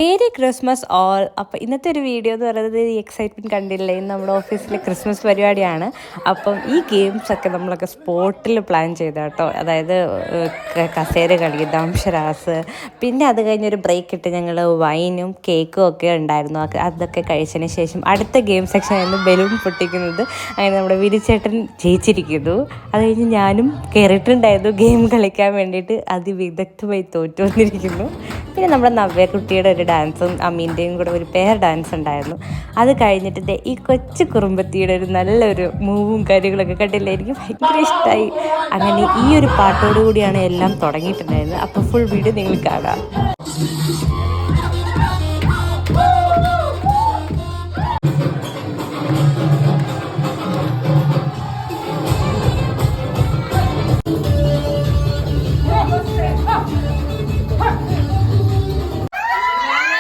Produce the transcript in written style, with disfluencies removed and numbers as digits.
Merry Christmas all. അപ്പോൾ ഇന്നത്തെ ഒരു വീഡിയോ എന്ന് പറയുന്നത് ഈ എക്സൈറ്റ്മെൻറ്റ് കണ്ടില്ലേ, ഇന്ന് നമ്മുടെ ഓഫീസിലെ ക്രിസ്മസ് പരിപാടിയാണ്. അപ്പം ഈ ഗെയിംസൊക്കെ നമ്മളൊക്കെ സ്പോട്ടിൽ പ്ലാൻ ചെയ്ത കേട്ടോ. അതായത് കസേര കളി, ദംഷരാസ്, പിന്നെ അത് കഴിഞ്ഞൊരു ബ്രേക്ക് ഇട്ട് ഞങ്ങൾ വൈനും കേക്കും ഒക്കെ ഉണ്ടായിരുന്നു. അതൊക്കെ കഴിച്ചതിന് ശേഷം അടുത്ത ഗെയിം സെക്ഷനായിരുന്നു ബലൂൺ പൊട്ടിക്കുന്നത്. അങ്ങനെ നമ്മുടെ വിരിച്ചേട്ടൻ ജയിച്ചിരിക്കുന്നു. അത് കഴിഞ്ഞ് ഞാനും കയറിയിട്ടുണ്ടായിരുന്നു ഗെയിം കളിക്കാൻ വേണ്ടിയിട്ട്. അതിവിദഗ്ധമായി തോറ്റു വന്നിരിക്കുന്നു. പിന്നെ നമ്മുടെ നവ്യക്കുട്ടിയുടെ ഒരു ഡാൻസും അമ്മീൻ്റെയും കൂടെ ഒരു പെയർ ഡാൻസ് ഉണ്ടായിരുന്നു. അത് കഴിഞ്ഞിട്ട് ഈ കൊച്ചു കുറുമ്പത്തിയുടെ ഒരു നല്ലൊരു മൂവും കാര്യങ്ങളൊക്കെ കണ്ടില്ലേ, എനിക്ക് ഭയങ്കര ഇഷ്ടമായി. അങ്ങനെ ഈ ഒരു പാട്ടോടു കൂടിയാണ് എല്ലാം തുടങ്ങിയിട്ടുണ്ടായിരുന്നത്. അപ്പോൾ ഫുൾ വീഡിയോ നിങ്ങൾ കാണാം.